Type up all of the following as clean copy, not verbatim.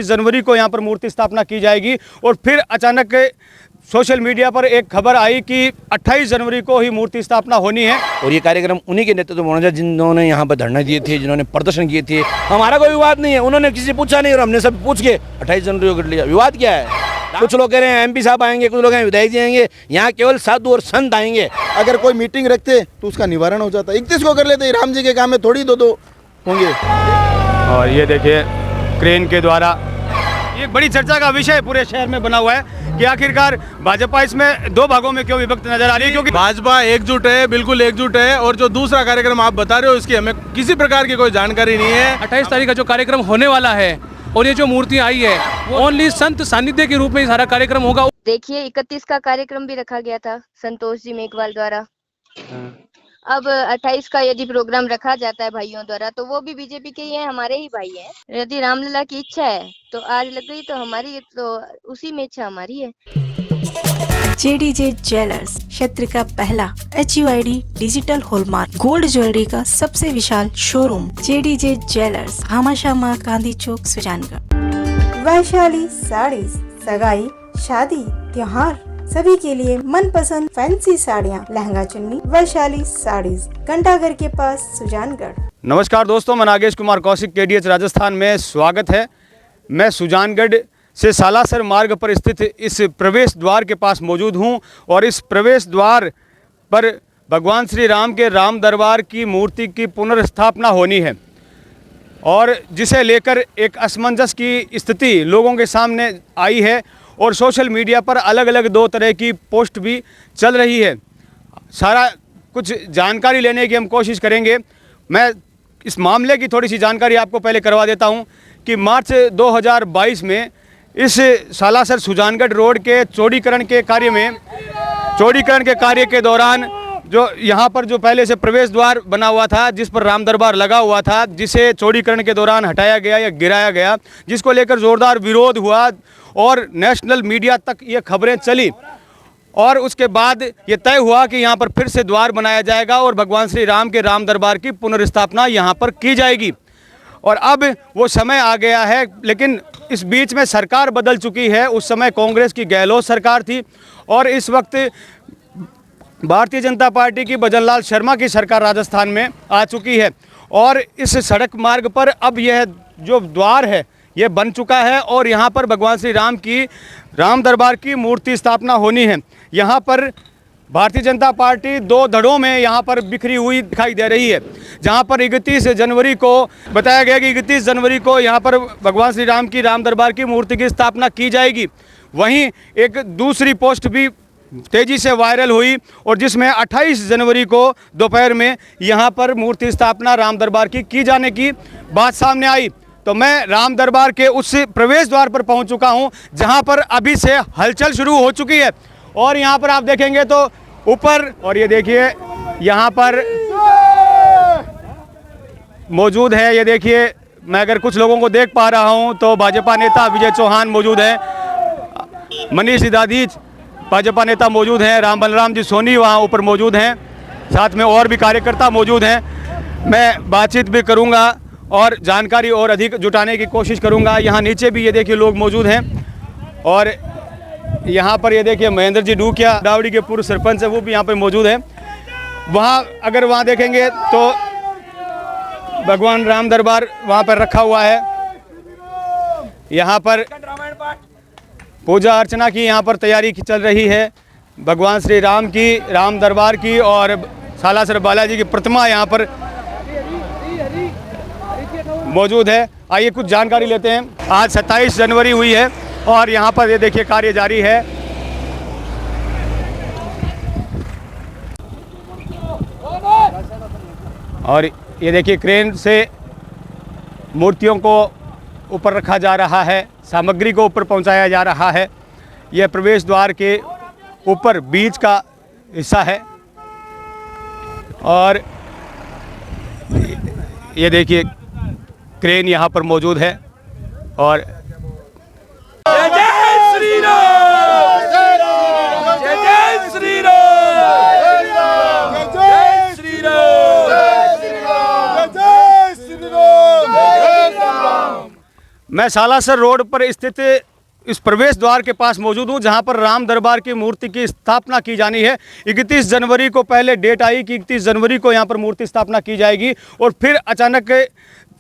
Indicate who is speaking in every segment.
Speaker 1: 29 जनवरी को यहाँ पर मूर्ति स्थापना की जाएगी। और फिर अचानक सोशल मीडिया पर एक खबर आई कि 28 जनवरी को ही मूर्ति स्थापना होनी है।
Speaker 2: और ये कार्यक्रम उन्हीं के नेतृत्व में होना चाहिए जिन्होंने यहाँ पर धरना दिए थे, जिन्होंने प्रदर्शन किए थे। हमारा कोई विवाद नहीं है, उन्होंने किसी पूछा नहीं और हमने सब पूछ के 28 जनवरी को कर लिया। विवाद क्या है? कुछ लोग कह रहे हैं MP साहब आएंगे, कुछ लोग हैं विधायक जी आएंगे, यहाँ केवल साधु और संत आएंगे।
Speaker 3: अगर कोई मीटिंग रखते तो उसका निवारण हो जाता। 31 को कर लेते, राम जी के काम में थोड़ी दो होंगे।
Speaker 1: और ये देखिए क्रेन के द्वारा ये बड़ी चर्चा का विषय पूरे शहर में बना हुआ है कि आखिरकार भाजपा इसमें दो भागों में क्यों विभक्त नजर आ रही है। क्योंकि
Speaker 4: भाजपा एकजुट है, बिल्कुल एकजुट है। और जो दूसरा कार्यक्रम आप बता रहे हो इसकी हमें किसी प्रकार की कोई जानकारी नहीं है।
Speaker 5: 28 तारीख का जो कार्यक्रम होने वाला है और ये जो मूर्ति आई है वो ओनली संत सानिध्य के रूप में सारा कार्यक्रम होगा।
Speaker 6: देखिए 31 का कार्यक्रम भी रखा गया था संतोष जी मेघवाल द्वारा। अब 28 का यदि प्रोग्राम रखा जाता है भाइयों द्वारा तो वो भी बीजेपी के ही हैं, हमारे ही भाई हैं। यदि रामलला की इच्छा है तो आज लग गई तो हमारी, तो उसी में इच्छा हमारी है।
Speaker 7: JDJ ज्वेलर्स क्षेत्र का पहला HUID digital hallmark gold jewellery का सबसे विशाल showroom JDJ jewellers, Bhamashah Gandhi Chowk, Sujangarh.
Speaker 8: Vaishali sarees, सगाई, शादी, त्योहार सभी के लिए मनपसंद फैंसी साड़ियाँ, लहंगा चुन्नी, वैशाली साड़ीज, घंटाघर के पास, सुजानगढ़।
Speaker 1: नमस्कार दोस्तों, मैं नागेश कुमार कौशिक, KDH राजस्थान में स्वागत है। मैं सुजानगढ़ से सालासर मार्ग पर स्थित इस प्रवेश द्वार के पास मौजूद हूं और इस प्रवेश द्वार पर भगवान श्री राम के राम दरबार की मूर्ति की पुनर्स्थापना होनी है और जिसे लेकर एक असमंजस की स्थिति लोगों के सामने आई है और सोशल मीडिया पर अलग अलग दो तरह की पोस्ट भी चल रही है। सारा कुछ जानकारी लेने की हम कोशिश करेंगे। मैं इस मामले की थोड़ी सी जानकारी आपको पहले करवा देता हूं कि मार्च 2022 में इस सालासर सुजानगढ़ रोड के चौड़ीकरण के कार्य के दौरान जो यहाँ पर जो पहले से प्रवेश द्वार बना हुआ था जिस पर राम दरबार लगा हुआ था, जिसे चौड़ीकरण के दौरान हटाया गया या गिराया गया, जिसको लेकर ज़ोरदार विरोध हुआ और नेशनल मीडिया तक ये खबरें चली और उसके बाद ये तय हुआ कि यहाँ पर फिर से द्वार बनाया जाएगा और भगवान श्री राम के राम दरबार की पुनर्स्थापना यहाँ पर की जाएगी। और अब वो समय आ गया है, लेकिन इस बीच में सरकार बदल चुकी है। उस समय कांग्रेस की गहलोत सरकार थी और इस वक्त भारतीय जनता पार्टी की भजनलाल शर्मा की सरकार राजस्थान में आ चुकी है और इस सड़क मार्ग पर अब यह जो द्वार है ये बन चुका है और यहाँ पर भगवान श्री राम की राम दरबार की मूर्ति स्थापना होनी है। यहाँ पर भारतीय जनता पार्टी दो धड़ों में यहाँ पर बिखरी हुई दिखाई दे रही है। जहाँ पर 31 जनवरी को बताया गया कि 31 जनवरी को यहाँ पर भगवान श्री राम की राम दरबार की मूर्ति की स्थापना की जाएगी। वहीं एक दूसरी पोस्ट भी तेज़ी से वायरल हुई और जिसमें 28 जनवरी को दोपहर में यहाँ पर मूर्ति स्थापना राम दरबार की जाने की बात सामने आई। तो मैं राम दरबार के उस प्रवेश द्वार पर पहुँच चुका हूँ जहाँ पर अभी से हलचल शुरू हो चुकी है और यहाँ पर आप देखेंगे तो ऊपर, और ये देखिए यहाँ पर मौजूद है, ये देखिए मैं अगर कुछ लोगों को देख पा रहा हूँ तो भाजपा नेता विजय चौहान मौजूद हैं, मनीष दादीज भाजपा नेता मौजूद हैं, राम बलराम जी सोनी वहाँ ऊपर मौजूद हैं, साथ में और भी कार्यकर्ता मौजूद हैं। मैं बातचीत भी करूँगा और जानकारी और अधिक जुटाने की कोशिश करूँगा। यहाँ नीचे भी ये देखिए लोग मौजूद हैं और यहाँ पर ये देखिए महेंद्र जी डूकिया डावड़ी के पूर्व सरपंच है, वो भी यहाँ पर मौजूद हैं। वहाँ अगर वहाँ देखेंगे तो भगवान राम दरबार वहाँ पर रखा हुआ है। यहाँ पर पूजा अर्चना की यहाँ पर तैयारी चल रही है। भगवान श्री राम की राम दरबार की और सालासर बालाजी की प्रतिमा यहाँ पर मौजूद है। आइए कुछ जानकारी लेते हैं। आज 27 जनवरी हुई है और यहाँ पर ये देखिए कार्य जारी है। और ये देखिए क्रेन से मूर्तियों को ऊपर रखा जा रहा है, सामग्री को ऊपर पहुंचाया जा रहा है। यह प्रवेश द्वार के ऊपर बीच का हिस्सा है और ये देखिए क्रेन यहाँ पर मौजूद है और
Speaker 4: जय जय श्री राम, जय जय श्री राम, जय श्री राम, जय श्री राम।
Speaker 1: मैं सालासर रोड पर स्थित इस प्रवेश द्वार के पास मौजूद हूँ, जहाँ पर राम दरबार की मूर्ति की स्थापना की जानी है। 31 जनवरी को पहले डेट आई कि 31 जनवरी को यहाँ पर मूर्ति स्थापना की जाएगी, और फिर अचानक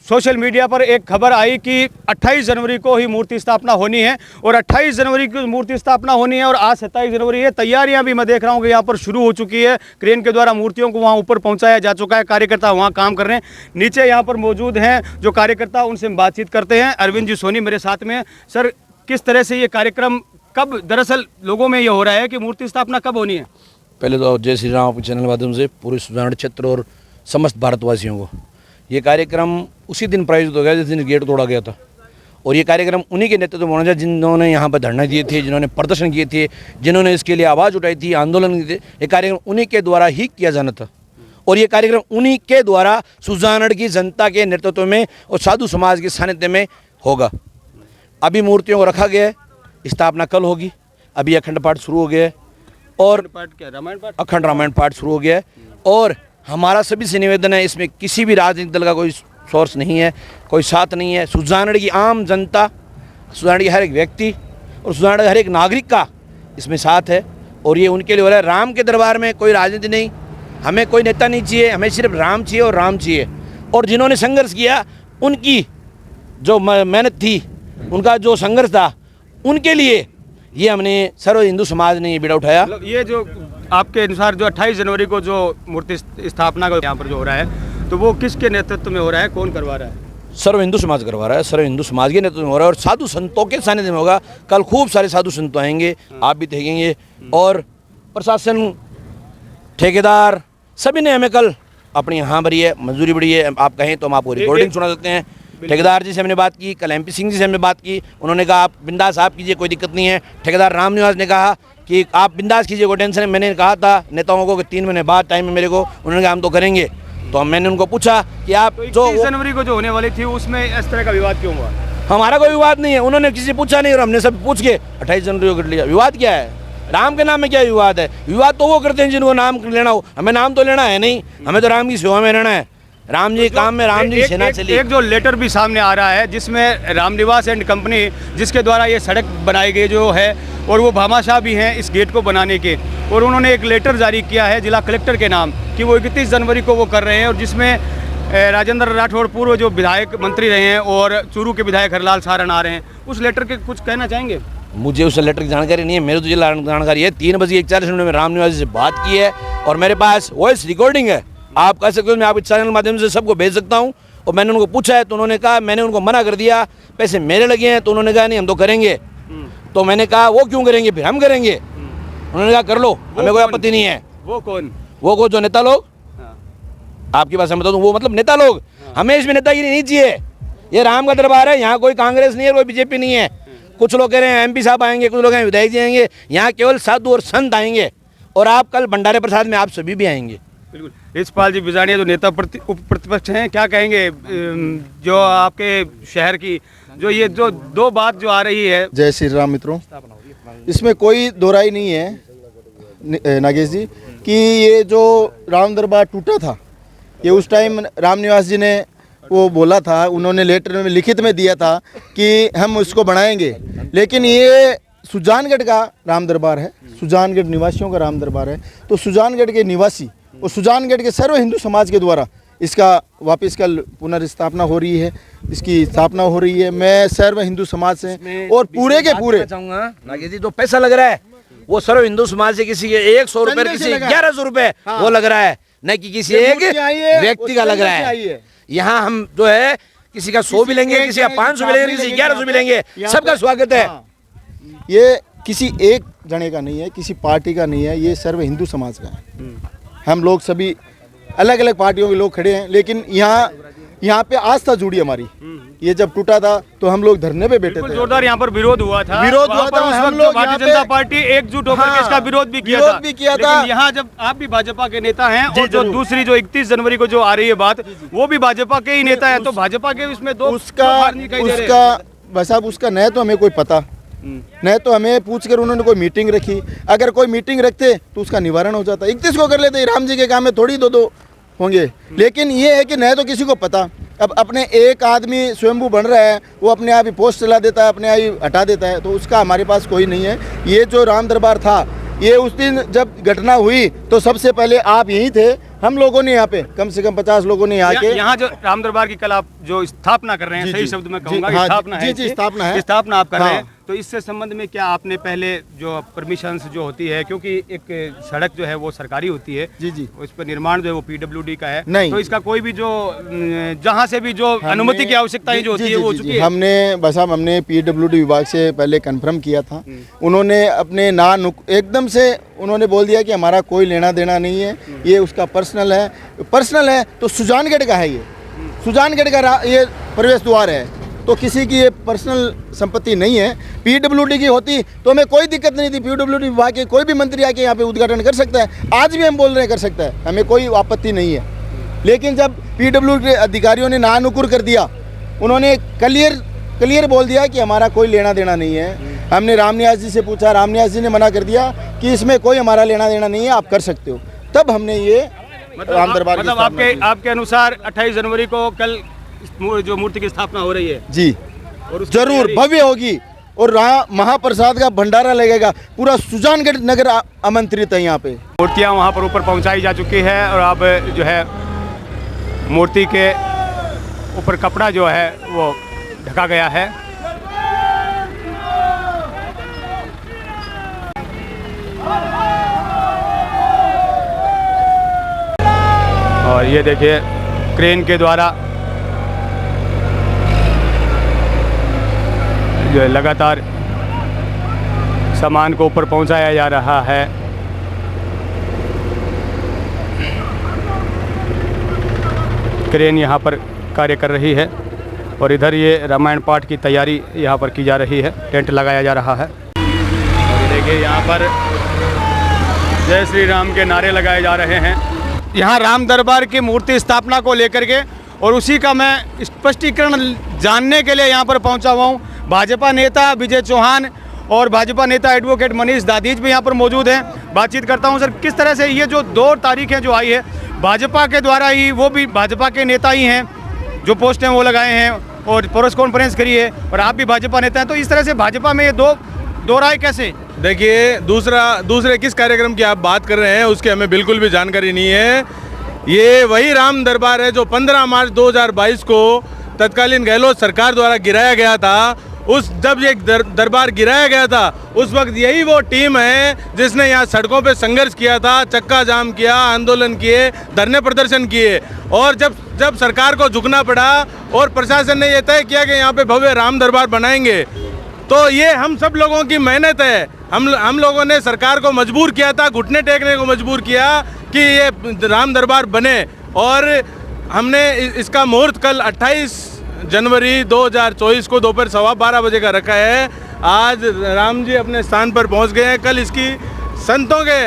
Speaker 1: सोशल मीडिया पर एक खबर आई कि 28 जनवरी को ही मूर्ति स्थापना होनी है, और 28 जनवरी की मूर्ति स्थापना होनी है, और आज 27 जनवरी है। तैयारियां भी मैं देख रहा हूँ कि यहाँ पर शुरू हो चुकी है। क्रेन के द्वारा मूर्तियों को वहाँ ऊपर पहुँचाया जा चुका है, कार्यकर्ता वहाँ काम कर रहे हैं। नीचे यहाँ पर मौजूद हैं जो कार्यकर्ता, उनसे हम बातचीत करते हैं। अरविंद जी सोनी मेरे साथ में हैं। सर, किस तरह से ये कार्यक्रम कब, दरअसल लोगों में ये हो रहा है कि मूर्ति स्थापना कब होनी है?
Speaker 2: पहले तो जय श्री राम आपके चैनल माध्यम से पूरे सुजानगढ़ क्षेत्र और समस्त भारतवासियों को ये कार्यक्रम उसी दिन प्रायोजित हो गया जिस दिन गेट तोड़ा गया था, और ये कार्यक्रम उन्हीं के नेतृत्व में होना चाहिए जिन्होंने यहाँ पर धरना दिए थे, जिन्होंने प्रदर्शन किए थे, जिन्होंने इसके लिए आवाज़ उठाई थी, आंदोलन किए थे। ये कार्यक्रम उन्हीं के द्वारा ही किया जाना था, और ये कार्यक्रम उन्हीं के द्वारा सुजानगढ़ की जनता के नेतृत्व में और साधु समाज के सानिध्य में होगा। अभी मूर्तियों को रखा गया है, स्थापना कल होगी। अभी अखंड पाठ शुरू हो गया है, और अखंड रामायण पाठ शुरू हो गया है। और हमारा सभी से निवेदन है, इसमें किसी भी राजनीतिक दल का कोई सोर्स नहीं है, कोई साथ नहीं है। सुजानगढ़ की आम जनता, सुजानगढ़ के हर एक व्यक्ति और सुजानगढ़ के हर एक नागरिक का इसमें साथ है, और ये उनके लिए हो रहा है। राम के दरबार में कोई राजनीति नहीं, हमें कोई नेता नहीं चाहिए, हमें सिर्फ राम चाहिए और राम चाहिए। और जिन्होंने संघर्ष किया, उनकी जो मेहनत थी, उनका जो संघर्ष था, उनके लिए ये हमने सर्व हिंदू समाज ने ये बीड़ा उठाया।
Speaker 1: मतलब ये जो आपके अनुसार जो 28 जनवरी को जो मूर्ति स्थापना का यहाँ पर जो हो रहा है, तो वो किसके नेतृत्व में हो रहा है, कौन करवा रहा है?
Speaker 2: सर्व हिंदू समाज करवा रहा है, सर्व हिंदू समाज के नेतृत्व में हो रहा है, और साधु संतों के सानिध्य में होगा। कल खूब सारे साधु संत आएंगे, आप भी देखेंगे, और प्रशासन, ठेकेदार, सभी ने हमें कल अपनी यहाँ भरी है, मंजूरी बढ़ी है। आप कहें तो हम आपको रिकॉर्डिंग सुना सकते हैं। ठेकेदार जी से हमने बात की, कल MP सिंह जी से हमने बात की, उन्होंने कहा आप बिंदास आप कीजिए, कोई दिक्कत नहीं है। ठेकेदार राम निवास ने कहा कि आप बिंदास कीजिए, कोई टेंशन है। मैंने कहा था नेताओं को कि 3 महीने बाद टाइम है मेरे को, उन्होंने कहा हम तो करेंगे। तो मैंने उनको पूछा कि आप
Speaker 1: तो
Speaker 2: जो
Speaker 1: 31 जनवरी को जो होने वाली थी उसमें इस तरह का विवाद क्यों हुआ?
Speaker 2: हमारा कोई विवाद नहीं है, उन्होंने किसी से पूछा नहीं, और हमने सब पूछ के 28 जनवरी को कर लिया। विवाद क्या है? राम के नाम में क्या विवाद है? विवाद तो वो करते हैं जिनको नाम लेना हो, हमें नाम तो लेना है नहीं, हमें तो राम की सेवा में रहना है। राम जी काम में राम जी सेना चली।
Speaker 1: एक जो लेटर भी सामने आ रहा है जिसमें रामनिवास एंड कंपनी, जिसके द्वारा ये सड़क बनाई गई जो है, और वो भामाशाह भी हैं इस गेट को बनाने के, और उन्होंने एक लेटर जारी किया है जिला कलेक्टर के नाम कि वो 31 जनवरी को वो कर रहे हैं, और जिसमें राजेंद्र राठौड़ पूर्व जो विधायक मंत्री रहे हैं और चूरू के विधायक हरलाल सारण आ रहे हैं। उस लेटर के कुछ कहना चाहेंगे?
Speaker 2: मुझे उस लेटर की जानकारी नहीं है, मेरे तो ये जानकारी है 3:41 में राम निवास से बात की है, और मेरे पास वॉइस रिकॉर्डिंग है। आप कह सकते हो, मैं आपके चैनल के माध्यम से सबको भेज सकता हूं। और मैंने उनको पूछा है तो उन्होंने कहा, मैंने उनको मना कर दिया, पैसे मेरे लगे हैं, तो उन्होंने कहा नहीं हम तो करेंगे। तो मैंने कहा वो क्यों करेंगे, फिर हम करेंगे। उन्होंने कहा कर लो, हमें कोई आपत्ति नहीं है।
Speaker 1: वो कौन?
Speaker 2: वो जो नेता लोग, आपकी बात समझता हूँ, वो मतलब नेता लोग, हमें इसमें नेतागिरी नहीं चाहिए। ये राम का दरबार है, यहाँ कोई कांग्रेस नहीं है, कोई बीजेपी नहीं है। कुछ लोग कह रहे हैं MP साहब आएंगे, कुछ लोग हैं विधायक जी आएंगे, यहाँ केवल साधु और संत आएंगे, और आप कल भंडारे प्रसाद में आप सभी भी आएंगे।
Speaker 1: बिल्कुल। रिचपाल जी बिजानिया जो नेता उप प्रतिपक्ष हैं, क्या कहेंगे जो आपके शहर की जो ये जो 2 बात जो आ रही है?
Speaker 3: जय श्री राम मित्रों, इसमें कोई दोहराई नहीं है नागेश जी कि ये जो राम दरबार टूटा था, ये उस टाइम राम निवास जी ने वो बोला था, उन्होंने लेटर में लिखित में दिया था कि हम उसको बनाएंगे। लेकिन ये सुजानगढ़ का राम दरबार है, सुजानगढ़ निवासियों का राम दरबार है, तो सुजानगढ़ के निवासी और सुजानगढ़ के सर्व हिंदू समाज के द्वारा इसका वापस कल पुनर्स्थापना हो रही है, इसकी स्थापना हो रही है। मैं सर्व हिंदू समाज से और पूरे के पूरे
Speaker 2: चाहूँगा नागेश जी, जो पैसा लग रहा है वो सर्व हिंदू समाज से किसी के 100 रुपये, किसी 1100 रुपये वो लग रहा है, न कि किसी एक व्यक्ति का लग रहा है। यहाँ हम जो है किसी का 100 भी लेंगे, किसी का 500 भी लेंगे, किसी 1100 भी लेंगे, सबका स्वागत है।
Speaker 3: ये किसी एक जने का नहीं है, किसी पार्टी का नहीं है, ये सर्व हिंदू समाज का है। हम लोग सभी अलग अलग पार्टियों के लोग खड़े हैं, लेकिन यहाँ पे आस्था जुड़ी हमारी। ये जब टूटा था तो हम लोग धरने पे बैठे थे,
Speaker 1: जोरदार यहाँ पर विरोध हुआ था,
Speaker 3: हम लोग
Speaker 1: भारतीय जनता पार्टी एकजुट होकर इसका विरोध भी किया था। यहाँ जब आप भी भाजपा के नेता हैं, और जो दूसरी जो 31 जनवरी को जो आ रही है बात, वो भी भाजपा के ही नेता है, तो भाजपा के इसमें
Speaker 3: उसका न तो हमें कोई पता, न तो हमें पूछ कर उन्होंने कोई मीटिंग रखी। अगर कोई मीटिंग रखते तो उसका निवारण हो जाता। 31 को कर लेते, राम जी के काम में थोड़ी 2 होंगे। लेकिन ये है कि न तो किसी को पता, अब अपने एक आदमी स्वयंभू बन रहा है, वो अपने आप ही पोस्ट चला देता है, अपने आप ही हटा देता है, तो उसका हमारे पास कोई नहीं है। ये जो राम दरबार था, ये उस दिन जब घटना हुई तो सबसे पहले आप यहीं थे, हम लोगों ने यहाँ पे कम से कम 50 लोगों ने यहाँ के
Speaker 1: यहाँ जो राम दरबार की कल आप जो स्थापना कर रहे हैं,
Speaker 3: जी,
Speaker 1: सही
Speaker 3: जी,
Speaker 1: शब्द में
Speaker 3: जी,
Speaker 1: कहूँगा,
Speaker 3: हाँ,
Speaker 1: स्थापना है,
Speaker 3: जी, स्थापना है,
Speaker 1: स्थापना आप कर रहे
Speaker 3: हाँ।
Speaker 1: हैं, तो इससे संबंध में क्या आपने पहले जो परमिशंस जो होती है, क्योंकि एक सड़क जो है वो सरकारी होती है,
Speaker 3: जी जी,
Speaker 1: उस पर निर्माण जो है वो PWD का है,
Speaker 3: नहीं,
Speaker 1: तो इसका कोई भी जो जहाँ से भी जो अनुमति की आवश्यकता जो होती है वो हो चुकी है।
Speaker 3: हमने PWD विभाग से पहले कंफर्म किया था, उन्होंने अपने एकदम से उन्होंने बोल दिया कि हमारा कोई लेना देना नहीं है, ये उसका पर्सनल है, तो सुजानगढ़ का है, ये सुजानगढ़ का ये प्रवेश द्वार है, तो किसी की ये पर्सनल संपत्ति नहीं है। PWD की होती तो हमें कोई दिक्कत नहीं थी, PWD विभाग के कोई भी मंत्री आके यहाँ पे उद्घाटन कर सकता है, आज भी हम बोल रहे हैं कर सकता है, हमें कोई आपत्ति नहीं है। लेकिन जब PWD अधिकारियों ने नानुकुर कर दिया, उन्होंने क्लियर बोल दिया कि हमारा कोई लेना देना नहीं है। हमने रामनिवास जी से पूछा, रामनिवास जी ने मना कर दिया कि इसमें कोई हमारा लेना देना नहीं है, आप कर सकते हो। तब हमने ये राम दरबार
Speaker 1: मतलब आपके अनुसार 28 जनवरी को कल जो मूर्ति की स्थापना हो रही है
Speaker 3: जी, और जरूर भव्य होगी, और महाप्रसाद का भंडारा लगेगा, पूरा सुजानगढ़ नगर आमंत्रित है। यहाँ पे
Speaker 1: मूर्तियाँ वहाँ पर ऊपर पहुँचाई जा चुकी है, और अब जो है मूर्ति के ऊपर कपड़ा जो है वो ढका गया है। और ये देखिए क्रेन के द्वारा जो है लगातार सामान को ऊपर पहुंचाया जा रहा है। क्रेन यहाँ पर कार्य कर रही है, और इधर ये रामायण पाठ की तैयारी यहाँ पर की जा रही है, टेंट लगाया जा रहा है। और ये देखिए यहाँ पर जय श्री राम के नारे लगाए जा रहे हैं। यहाँ राम दरबार की मूर्ति स्थापना को लेकर के, और उसी का मैं स्पष्टीकरण जानने के लिए यहाँ पर पहुँचा हुआ हूँ। भाजपा नेता विजय चौहान और भाजपा नेता एडवोकेट मनीष दादीज भी यहाँ पर मौजूद हैं। बातचीत करता हूँ सर, किस तरह से ये जो 2 तारीखें जो आई है भाजपा के द्वारा ही, वो भी भाजपा के नेता ही हैं जो पोस्टें वो लगाए हैं और प्रेस कॉन्फ्रेंस करी है, और आप भी भाजपा नेता हैं, तो इस तरह से भाजपा में ये दो राय कैसे?
Speaker 4: देखिए, दूसरे किस कार्यक्रम की आप बात कर रहे हैं उसकी हमें बिल्कुल भी जानकारी नहीं है। ये वही राम दरबार है जो 15 मार्च 2022 को तत्कालीन गहलोत सरकार द्वारा गिराया गया था। जब ये दरबार गिराया गया था, उस वक्त यही वो टीम है जिसने यहाँ सड़कों पे संघर्ष किया था, चक्का जाम किया, आंदोलन किए, धरने प्रदर्शन किए, और जब सरकार को झुकना पड़ा और प्रशासन ने ये तय किया कि यहाँ पे भव्य राम दरबार बनाएंगे, तो ये हम सब लोगों की मेहनत है। हम लोगों ने सरकार को मजबूर किया था, घुटने टेकने को मजबूर किया कि ये राम दरबार बने, और हमने इसका मुहूर्त कल 28 जनवरी 2024 को दोपहर 12:15 बजे का रखा है। आज राम जी अपने स्थान पर पहुंच गए हैं। कल इसकी संतों के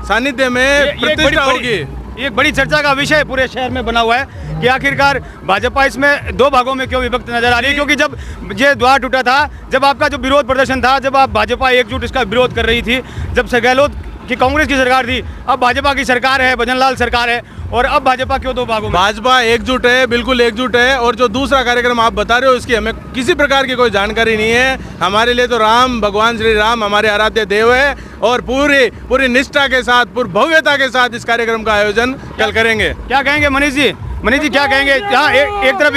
Speaker 4: सानिध्य में प्रतिष्ठा होगी।
Speaker 1: एक बड़ी चर्चा का विषय पूरे शहर में बना हुआ है कि आखिरकार भाजपा इसमें 2 भागों में क्यों विभक्त नजर आ रही है, क्योंकि जब ये द्वार टूटा था, जब आपका जो विरोध प्रदर्शन था, जब आप भाजपा एकजुट इसका विरोध कर रही थी, जब से गहलोत की कांग्रेस की सरकार थी, अब भाजपा की सरकार है, भजनलाल सरकार है, और अब भाजपा क्यों 2 भागों में?
Speaker 4: भाजपा एकजुट है, बिल्कुल एकजुट है, और जो दूसरा कार्यक्रम आप बता रहे हो इसकी हमें किसी प्रकार की कोई जानकारी नहीं है। हमारे लिए तो राम, भगवान श्री राम हमारे आराध्य देव है, और पूरी निष्ठा के साथ, पूरी भव्यता के साथ इस कार्यक्रम का आयोजन कल करेंगे।
Speaker 1: क्या कहेंगे मनीष जी क्या कहेंगे? यहाँ एक तरफ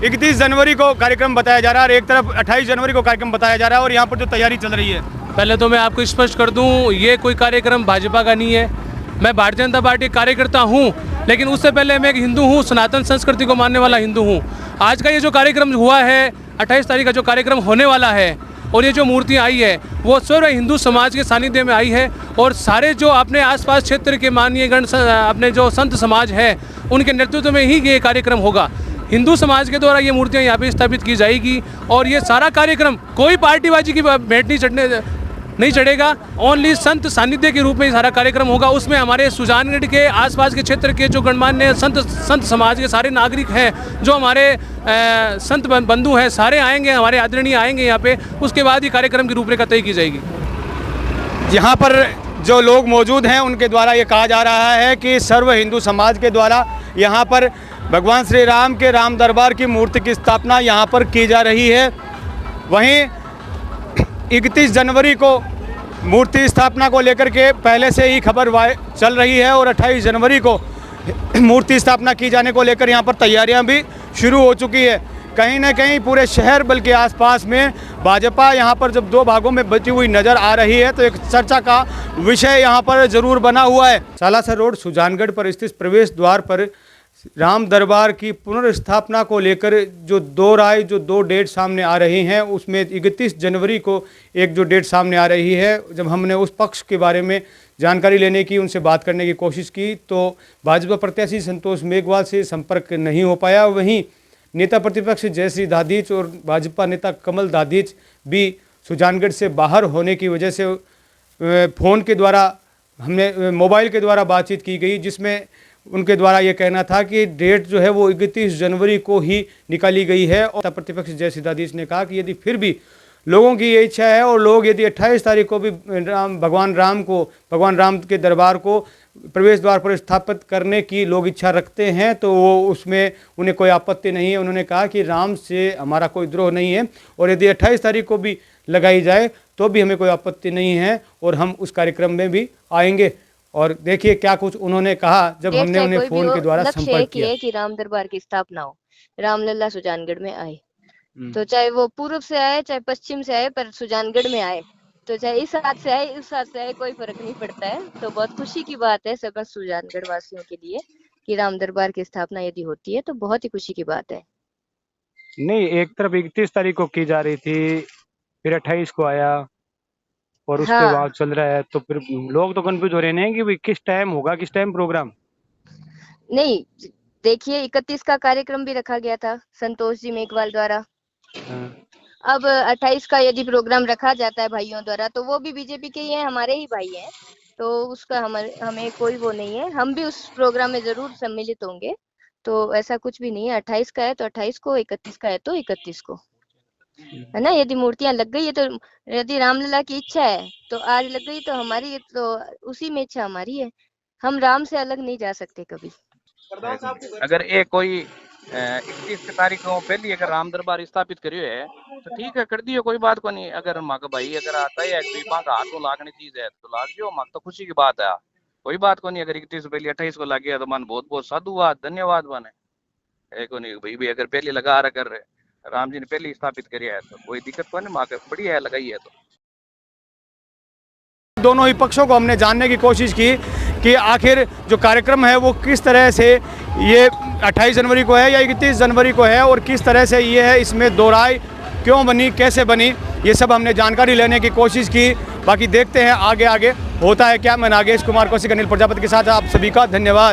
Speaker 1: 31 जनवरी को कार्यक्रम बताया जा रहा है, और एक तरफ 28 जनवरी को कार्यक्रम बताया जा रहा है, और यहाँ पर जो तैयारी चल रही है,
Speaker 5: पहले तो मैं आपको स्पष्ट कर दूं, ये कोई कार्यक्रम भाजपा का नहीं है। मैं भारतीय जनता पार्टी कार्यकर्ता हूं, लेकिन उससे पहले मैं एक हिंदू हूं, सनातन संस्कृति को मानने वाला हिंदू हूं। आज का ये जो कार्यक्रम हुआ है, 28 तारीख का जो कार्यक्रम होने वाला है, और ये जो मूर्तियाँ आई है वो स्वयं हिंदू समाज के सानिध्य में आई है, और सारे जो अपने आसपास क्षेत्र के माननीय गण अपने जो संत समाज है उनके नेतृत्व में ही ये कार्यक्रम होगा। हिंदू समाज के द्वारा ये मूर्तियाँ यहाँ पे स्थापित की जाएगी, और ये सारा कार्यक्रम कोई पार्टीबाजी की भेंट नहीं चढ़ेगा, ओनली संत सानिध्य के रूप में सारा कार्यक्रम होगा। उसमें हमारे सुजानगढ़ के आसपास के क्षेत्र के जो गणमान्य संत समाज के सारे नागरिक हैं, जो हमारे संत बंधु हैं, सारे आएंगे, हमारे आदरणीय आएंगे यहाँ पे। उसके बाद ही कार्यक्रम की रूपरेखा तय की जाएगी।
Speaker 1: यहाँ पर जो लोग मौजूद हैं उनके द्वारा ये कहा जा रहा है कि सर्व हिंदू समाज के द्वारा यहाँ पर भगवान श्री राम के राम दरबार की मूर्ति की स्थापना यहाँ पर की जा रही है। वहीं 31 जनवरी को मूर्ति स्थापना को लेकर के पहले से ही खबर चल रही है और 28 जनवरी को मूर्ति स्थापना की जाने को लेकर यहाँ पर तैयारियाँ भी शुरू हो चुकी है। कहीं ना कहीं पूरे शहर बल्कि आसपास में भाजपा यहाँ पर जब दो भागों में बची हुई नज़र आ रही है तो एक चर्चा का विषय यहाँ पर जरूर बना हुआ है। सालासर रोड सुजानगढ़ पर स्थित प्रवेश द्वार पर राम दरबार की पुनर्स्थापना को लेकर जो दो डेट सामने आ रही हैं, उसमें 31 जनवरी को एक जो डेट सामने आ रही है। जब हमने उस पक्ष के बारे में जानकारी लेने की, उनसे बात करने की कोशिश की तो भाजपा प्रत्याशी संतोष मेघवाल से संपर्क नहीं हो पाया। वहीं नेता प्रतिपक्ष जयश्री दाधीच और भाजपा नेता कमल दाधीच भी सुजानगढ़ से बाहर होने की वजह से फ़ोन के द्वारा मोबाइल के द्वारा बातचीत की गई, जिसमें उनके द्वारा ये कहना था कि डेट जो है वो 31 जनवरी को ही निकाली गई है। और प्रतिपक्ष जयश्री दाधीच ने कहा कि यदि फिर भी लोगों की ये इच्छा है और लोग यदि 28 तारीख को भी भगवान राम के दरबार को प्रवेश द्वार पर स्थापित करने की लोग इच्छा रखते हैं तो वो उसमें उन्हें कोई आपत्ति नहीं है। उन्होंने कहा कि राम से हमारा कोई द्रोह नहीं है और यदि 28 तारीख को भी लगाई जाए तो भी हमें कोई आपत्ति नहीं है और हम उस कार्यक्रम में भी आएंगे। और देखिए क्या कुछ उन्होंने कहा जब हमने उन्हें फोन के द्वारा संपर्क किया
Speaker 6: कि राम दरबार की स्थापना हो, रामलला सुजानगढ़ में आए, तो चाहे वो पूर्व से आए चाहे पश्चिम से आए पर सुजानगढ़ में आए, तो चाहे इस हाथ से आए इस हाथ से आए कोई फर्क नहीं पड़ता है। तो बहुत खुशी की बात है सब सुजानगढ़ वासियों के लिए कि राम दरबार की स्थापना यदि होती है तो बहुत ही खुशी की बात है।
Speaker 9: नहीं, एक तरफ 31 तारीख को की जा रही थी, फिर 28 को आया और उसके बाद चल रहा है, तो फिर लोग तो कंफ्यूज हो रहे हैं कि भाई किस टाइम होगा, किस टाइम प्रोग्राम।
Speaker 6: नहीं देखिए 31 का कार्यक्रम भी रखा गया था संतोष जी मेघवाल द्वारा। अब 28 का यदि प्रोग्राम रखा जाता है भाइयों द्वारा तो वो भी बीजेपी के ही हैं, हमारे ही भाई हैं, तो उसका हमें कोई वो नहीं है, हम भी उस प्रोग्राम में जरूर सम्मिलित होंगे। तो ऐसा कुछ भी नहीं है, 28 का है तो 28 को, 31 का है तो 31 को, है ना। यदि मूर्तियां लग गई है तो यदि रामलला की इच्छा है तो आज लग गई तो हमारी तो उसी में इच्छा हमारी है, हम राम से अलग नहीं जा सकते कभी।
Speaker 10: अगर एक कोई 31 तारीख को पहले अगर राम दरबार स्थापित करियो है तो ठीक है, कर दियो, कोई बात को नहीं। अगर माँ का भाई अगर आता है माँ का हाथ को लागने चीज है तो लाग दियो, माँ तो खुशी की बात है, कोई बात को नहीं। अगर 31 से पहले 28 को लग गया तो मन बहुत बहुत साधुवाद, धन्यवाद माने को नहीं भाई अगर पहले लगा रहा कर रहे, राम जी ने पहले स्थापित किया है तो कोई दिक्कत को नहीं, माँ का बढ़िया है लगाई है। तो
Speaker 1: दोनों ही पक्षों को हमने जानने की कोशिश की कि आखिर जो कार्यक्रम है वो किस तरह से ये 28 जनवरी को है या 31 जनवरी को है और किस तरह से ये है, इसमें दो राय क्यों बनी, कैसे बनी, ये सब हमने जानकारी लेने की कोशिश की। बाकी देखते हैं आगे होता है क्या। मैं नागेश कुमार कौशिक, अनिल प्रजापति के साथ आप सभी का धन्यवाद।